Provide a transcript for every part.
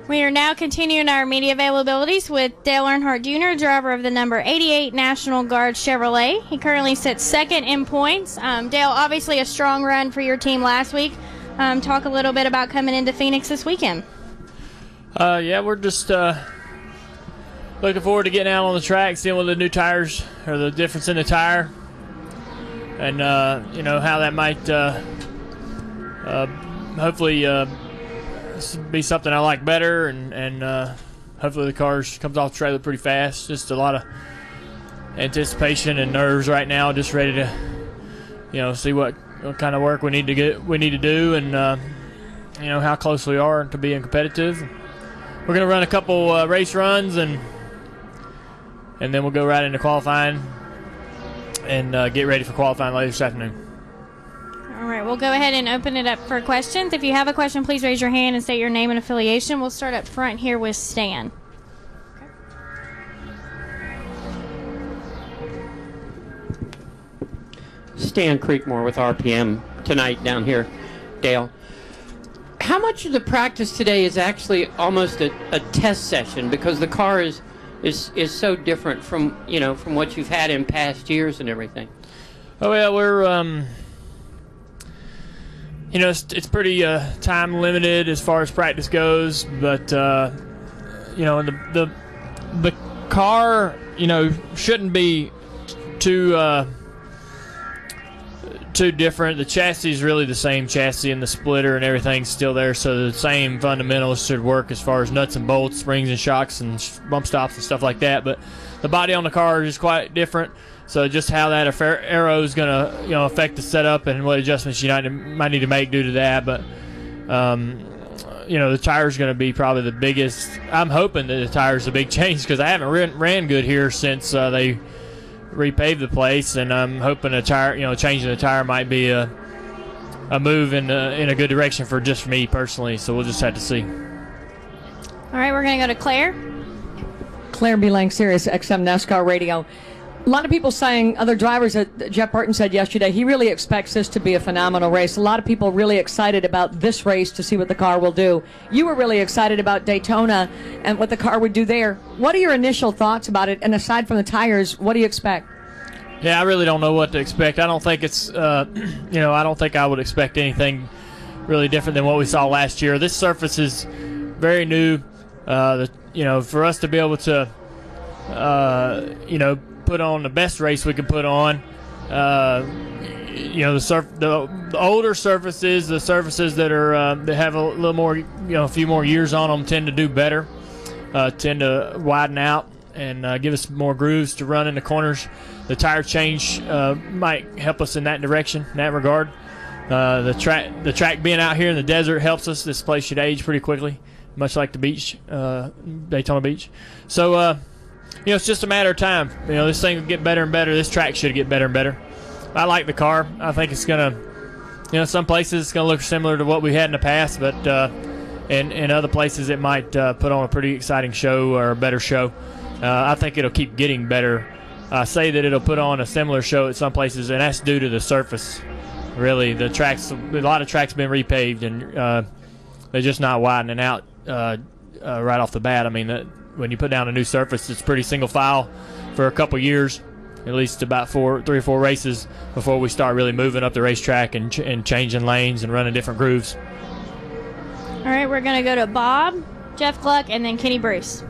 We are now continuing our media availabilities with Dale Earnhardt Jr., driver of the number 88 National Guard Chevrolet. He currently sits second in points. Dale, obviously a strong run for your team last week. Talk a little bit about coming into Phoenix this weekend. Yeah, we're just looking forward to getting out on the track, seeing what the new tires or the difference in the tire, and how that might hopefully be something I like better, and hopefully the car comes off the trailer pretty fast. Just a lot of anticipation and nerves right now, just ready to see what kind of work we need to do, and how close we are to being competitive. We're going to run a couple race runs, and then we'll go right into qualifying and get ready for qualifying later this afternoon. All right, we'll go ahead and open it up for questions. If you have a question, please raise your hand and state your name and affiliation. We'll start up front here with Stan. Stan Creekmore with RPM tonight down here, Dale. How much of the practice today is actually almost a test session, because the car is so different from what you've had in past years and everything? Oh yeah, we're it's pretty time limited as far as practice goes, but the car shouldn't be too different. The chassis is really the same chassis, and the splitter and everything's still there, so the same fundamentals should work as far as nuts and bolts, springs and shocks and bump stops and stuff like that. But the body on the car is quite different, so just how that aero is going to affect the setup and what adjustments you might need to make due to that. But the tire is going to be probably the biggest. I'm hoping that the tire is a big change, because I haven't ran good here since they repave the place, and I'm hoping a tire, changing the tire might be a move in a good direction for me personally. So we'll just have to see. All right, we're going to go to Claire. Claire B. Lang, Sirius XM NASCAR Radio. A lot of people saying, other drivers, that Jeff Burton said yesterday, he really expects this to be a phenomenal race. A lot of people really excited about this race to see what the car will do. You were really excited about Daytona and what the car would do there. What are your initial thoughts about it? And aside from the tires, what do you expect? Yeah, I really don't know what to expect. I don't think it's, I don't think I would expect anything really different than what we saw last year. This surface is very new. For us to be able to, put on the best race we could put on. The older surfaces, the surfaces that are that have a little more, a few more years on them, tend to do better, tend to widen out and give us more grooves to run in the corners. The tire change might help us in that direction, in that regard. The track being out here in the desert helps us. This place should age pretty quickly, much like the beach, Daytona Beach. So. It's just a matter of time. This thing will get better and better. This track should get better and better. I like the car. I think it's going to, some places it's going to look similar to what we had in the past, but in other places it might put on a pretty exciting show or a better show. I think it'll keep getting better. I say that it'll put on a similar show at some places, and that's due to the surface. Really, a lot of tracks been repaved, and they're just not widening out right off the bat. I mean, when you put down a new surface, it's pretty single file for a couple years, at least about 3 or 4 races before we start really moving up the racetrack and changing lanes and running different grooves. All right, we're going to go to Bob, Jeff Gluck, and then Kenny Bruce.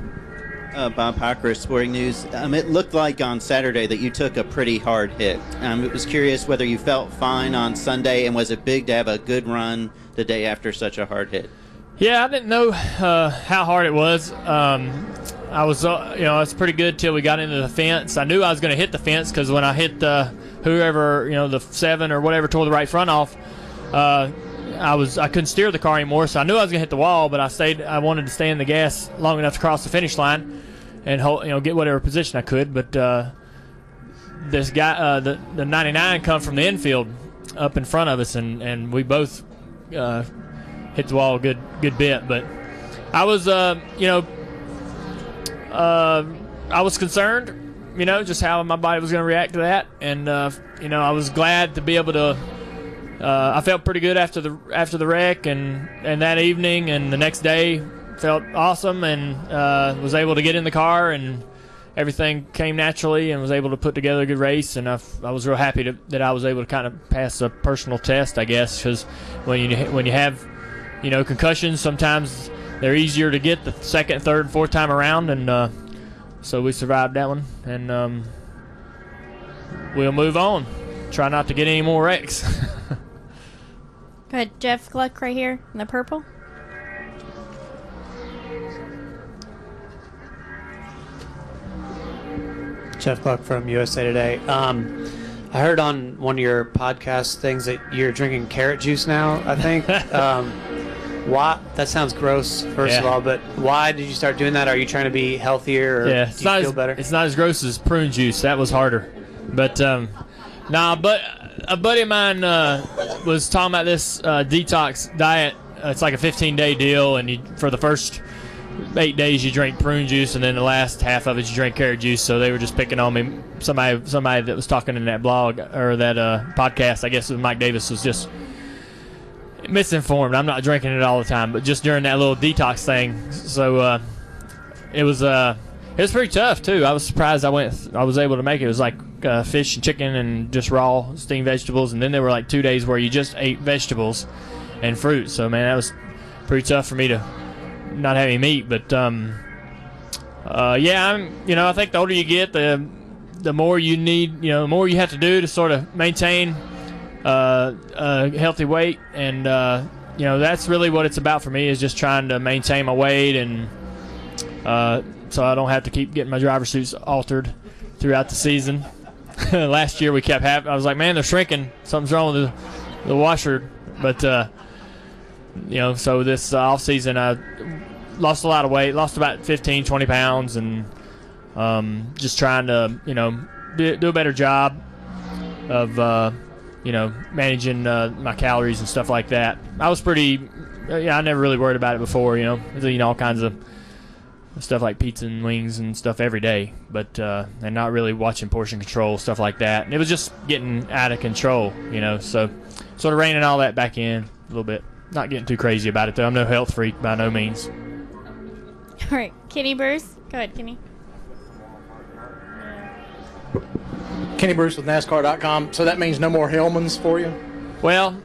Bob Hocker, Sporting News. It looked like on Saturday that you took a pretty hard hit. I was curious whether you felt fine on Sunday, and was it big to have a good run the day after such a hard hit? Yeah, I didn't know how hard it was. I was, it's pretty good till we got into the fence. I knew I was going to hit the fence, because when I hit whoever, the 7 or whatever tore the right front off, I couldn't steer the car anymore. So I knew I was going to hit the wall, but I wanted to stay in the gas long enough to cross the finish line and get whatever position I could. But this guy, the 99, come from the infield up in front of us, and we both hit the wall a good bit. But I was I was concerned, just how my body was going to react to that, and I was glad to be able to. I felt pretty good after the wreck and that evening and the next day. felt awesome, and was able to get in the car, and everything came naturally, and was able to put together a good race. And I was real happy that I was able to kind of pass a personal test, I guess, because when you have concussions, sometimes they're easier to get the second, third, fourth time around, and so we survived that one, and we'll move on. Try not to get any more wrecks. Go ahead, Jeff Gluck right here in the purple. Jeff Gluck from USA Today. I heard on one of your podcast things that you're drinking carrot juice now, I think. Why? That sounds gross, first of all, but why did you start doing that? Are you trying to be healthier, or do you feel better? It's not as gross as prune juice. That was harder. But, but a buddy of mine was talking about this detox diet. It's like a 15-day deal, and for the first 8 days you drink prune juice, and then the last half of it you drink carrot juice. So they were just picking on me. Somebody that was talking in that blog or that podcast, I guess it was Mike Davis, was just misinformed. I'm not drinking it all the time, but just during that little detox thing. So it was pretty tough too. I was surprised I was able to make it. It was like fish and chicken and just raw steamed vegetables, and then there were like 2 days where you just ate vegetables and fruit. So man, that was pretty tough for me to not have any meat. But I think the older you get, the more you need, the more you have to do to sort of maintain a healthy weight, and that's really what it's about for me, is just trying to maintain my weight, and so I don't have to keep getting my driver suits altered throughout the season. Last year we kept having, I was like, man, they're shrinking, something's wrong with the washer. But so this off season I lost a lot of weight, lost about 15-20 pounds, and just trying to do a better job of managing my calories and stuff like that. I was I never really worried about it before, eating all kinds of stuff like pizza and wings and stuff every day, but and not really watching portion control, stuff like that. And it was just getting out of control, so sort of reining all that back in a little bit. Not getting too crazy about it, though. I'm no health freak by no means. All right, Kenny Bruce. Go ahead, Kenny. Kenny Bruce with NASCAR.com. So that means no more Hillmans for you? Well,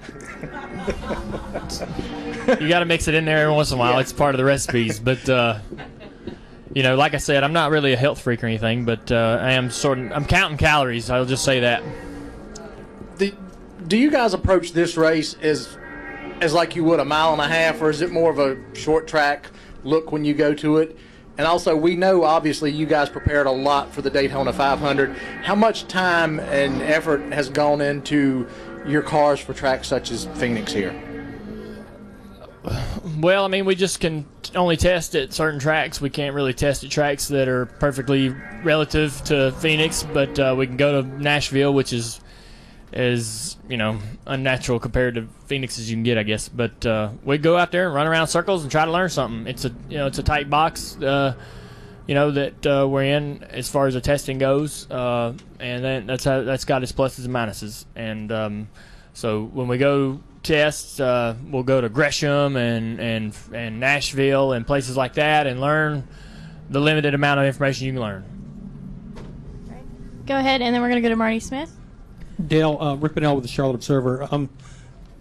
you got to mix it in there every once in a while. Yeah. It's part of the recipes. But, like I said, I'm not really a health freak or anything, but I'm counting calories. I'll just say that. Do you guys approach this race as like you would a mile and a half, or is it more of a short track look when you go to it? And also, we know, obviously, you guys prepared a lot for the Daytona 500. How much time and effort has gone into your cars for tracks such as Phoenix here? Well, we just can only test at certain tracks. We can't really test at tracks that are perfectly relative to Phoenix, but we can go to Nashville, which is unnatural compared to Phoenix as you can get, I guess. But we go out there and run around circles and try to learn something. It's a tight box, that we're in as far as the testing goes, and then that's got its pluses and minuses. And so when we go test, we'll go to Gresham and Nashville and places like that and learn the limited amount of information you can learn. Go ahead, and then we're going to go to Marty Smith. Dale, Rick Bonnell with the Charlotte Observer.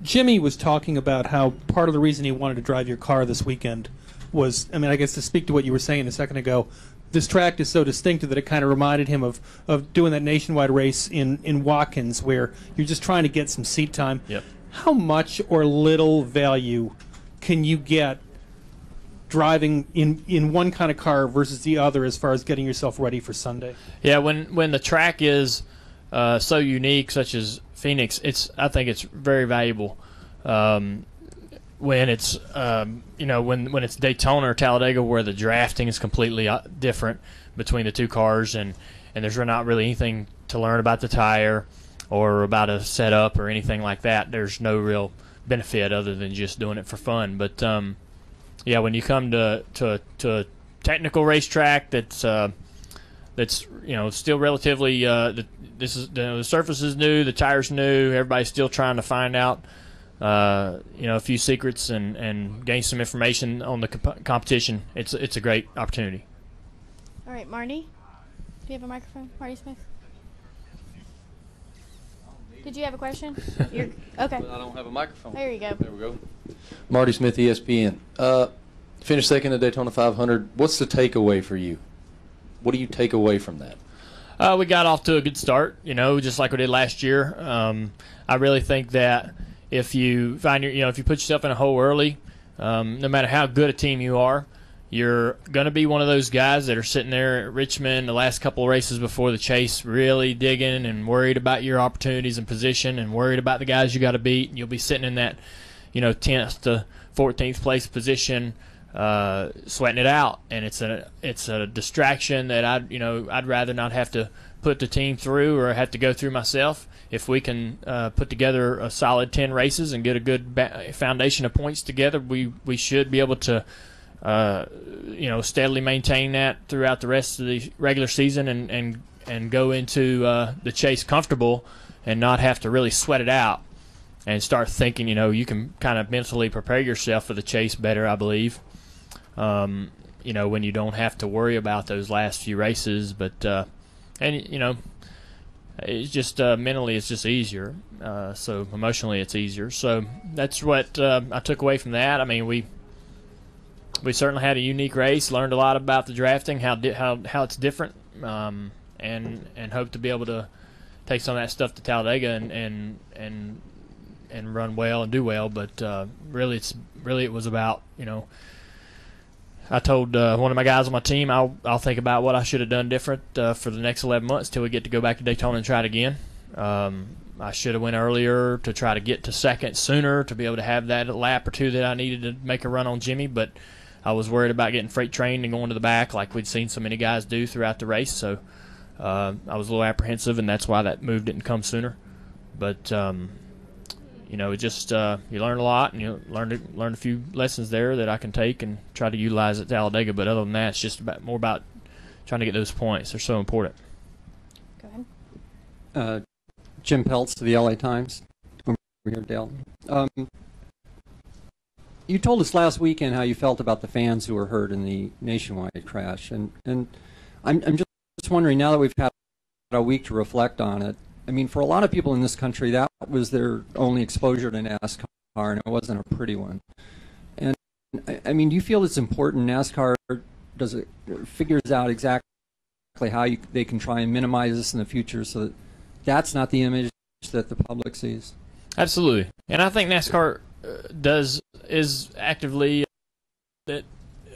Jimmy was talking about how part of the reason he wanted to drive your car this weekend was, I guess to speak to what you were saying a second ago, this track is so distinctive that it kind of reminded him of doing that nationwide race in Watkins, where you're just trying to get some seat time. Yep. How much or little value can you get driving in one kind of car versus the other as far as getting yourself ready for Sunday? Yeah, when the track is so unique, such as Phoenix, I think it's very valuable. When it's when it's Daytona or Talladega, where the drafting is completely different between the two cars, and there's not really anything to learn about the tire or about a setup or anything like that. There's no real benefit other than just doing it for fun. But when you come to a technical racetrack that's still relatively the surface is new, the tire's new, everybody's still trying to find out a few secrets and gain some information on the competition, it's a great opportunity. All right, Marty. Do you have a microphone? Marty Smith. Did you have a question? Okay. I don't have a microphone. There you go. There we go. Marty Smith, ESPN. Finished second at Daytona 500. What's the takeaway for you? What do you take away from that? We got off to a good start, just like we did last year. I really think that if you find if you put yourself in a hole early, no matter how good a team you are, you're going to be one of those guys that are sitting there at Richmond the last couple of races before the chase, really digging and worried about your opportunities and position and worried about the guys you got to beat. And you'll be sitting in that, 10th to 14th place position, sweating it out. And it's a distraction that I'd rather not have to put the team through or have to go through myself. If we can put together a solid 10 races and get a good foundation of points together, we should be able to steadily maintain that throughout the rest of the regular season and go into the chase comfortable and not have to really sweat it out and start thinking, you can kind of mentally prepare yourself for the chase better, I believe, when you don't have to worry about those last few races. But, it's just mentally it's just easier. So emotionally it's easier. So that's what I took away from that. I mean, we certainly had a unique race, learned a lot about the drafting, how it's different, and hope to be able to take some of that stuff to Talladega and run well and do well. But really it was about, I told one of my guys on my team I'll think about what I should have done different for the next 11 months till we get to go back to Daytona and try it again. I should have went earlier to try to get to second sooner to be able to have that lap or two that I needed to make a run on Jimmy, but I was worried about getting freight trained and going to the back like we'd seen so many guys do throughout the race. So I was a little apprehensive, and that's why that move didn't come sooner. But it just you learn a lot, and you learn a few lessons there that I can take and try to utilize at Talladega. But other than that, it's just more about trying to get those points. They're so important. Go ahead. Jim Peltz to the LA Times. Over here, Dale. You told us last weekend how you felt about the fans who were hurt in the Nationwide crash, and I'm just wondering, now that we've had a week to reflect on it, I mean, for a lot of people in this country, that was their only exposure to NASCAR, and it wasn't a pretty one. And I mean, do you feel it's important NASCAR figures out exactly how they can try and minimize this in the future so that that's not the image that the public sees? Absolutely, and I think NASCAR is actively that.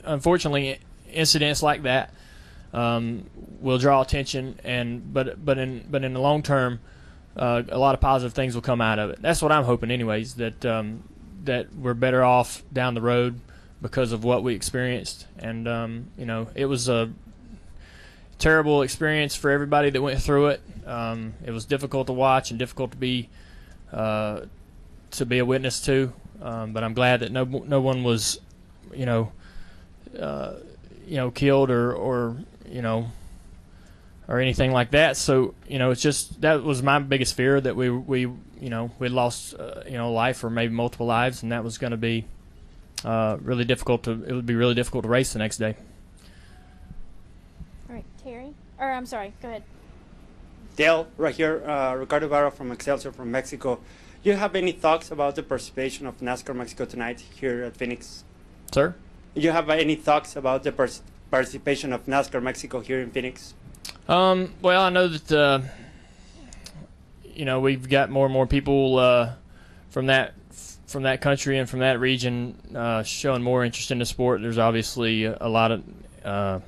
Unfortunately, incidents like that will draw attention, but in the long term, a lot of positive things will come out of it. That's what I'm hoping, anyways. That we're better off down the road because of what we experienced, and it was a terrible experience for everybody that went through it. It was difficult to watch and difficult to be a witness to, but I'm glad that no one was, killed or anything like that. So it's just that was my biggest fear, that we lost life or maybe multiple lives, and that was going to be really difficult it would be really difficult to race the next day. All right, Terry. Or I'm sorry. Go ahead. Dale, right here, Ricardo Barra from Excelsior from Mexico. Do you have any thoughts about the participation of NASCAR Mexico tonight here at Phoenix? Sir? Do you have any thoughts about the participation of NASCAR Mexico here in Phoenix? Well, I know that we've got more and more people from that country and from that region showing more interest in the sport. There's obviously a lot of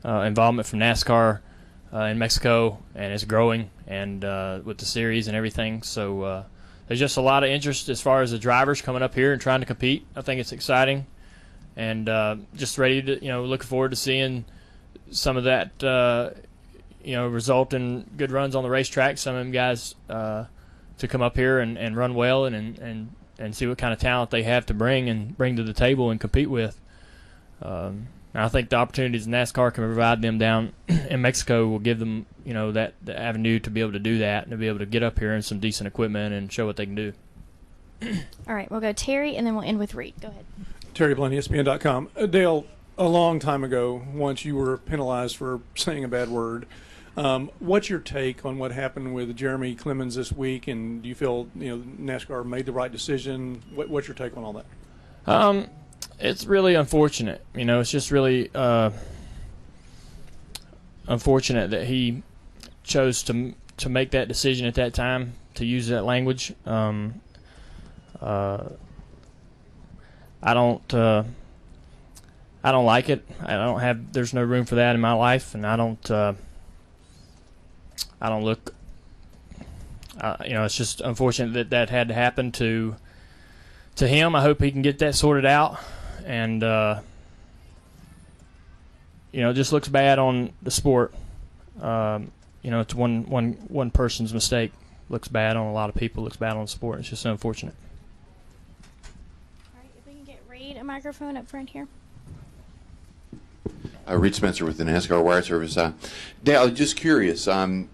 involvement from NASCAR in Mexico, and it's growing, and with the series and everything. So there's just a lot of interest as far as the drivers coming up here and trying to compete. I think it's exciting, and just ready to, looking forward to seeing some of that, result in good runs on the racetrack. Some of them guys to come up here and run well and see what kind of talent they have to bring to the table and compete with. I think the opportunities NASCAR can provide them down in Mexico will give them, the avenue to be able to do that and to be able to get up here in some decent equipment and show what they can do. All right, we'll go Terry, and then we'll end with Reed. Go ahead. Terry Blunt, ESPN.com. Dale, a long time ago, once you were penalized for saying a bad word. What's your take on what happened with Jeremy Clemens this week, and do you feel NASCAR made the right decision? What's your take on all that? It's really unfortunate. It's just really unfortunate that he chose to make that decision at that time, to use that language. I don't like it. There's no room for that in my life, and I don't look. It's just unfortunate that had to happen to him. I hope he can get that sorted out, and it just looks bad on the sport. It's one person's mistake. Looks bad on a lot of people. Looks bad on the sport. It's just unfortunate. All right, if we can get Reed a microphone up front here. Reed Spencer with the NASCAR Wire Service. Dale, just curious. Over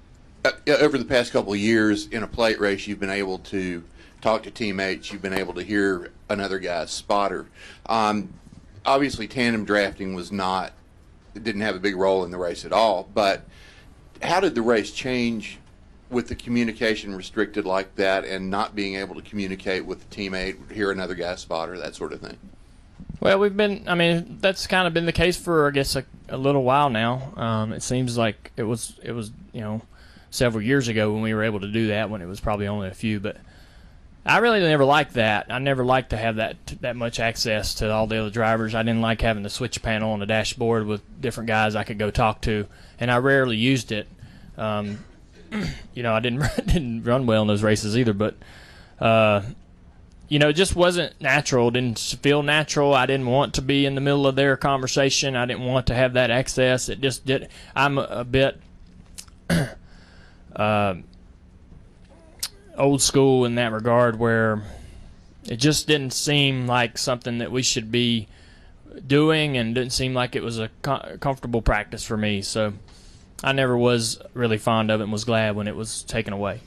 the past couple of years in a plate race, you've been able to talk to teammates. You've been able to hear another guy's spotter. Obviously, tandem drafting didn't have a big role in the race at all. But how did the race change with the communication restricted like that, and not being able to communicate with the teammate, hear another guy's spotter, that sort of thing? Well, that's kind of been the case for, I guess, a little while now. It seems like it was several years ago when we were able to do that, when it was probably only a few. But I really never liked that. I never liked to have that much access to all the other drivers. I didn't like having the switch panel on the dashboard with different guys I could go talk to, and I rarely used it. I didn't run well in those races either, but it just wasn't natural. It didn't feel natural. I didn't want to be in the middle of their conversation. I didn't want to have that access. It just did. I'm a bit old school in that regard, where it just didn't seem like something that we should be doing, and didn't seem like it was a comfortable practice for me. So I never was really fond of it, and was glad when it was taken away.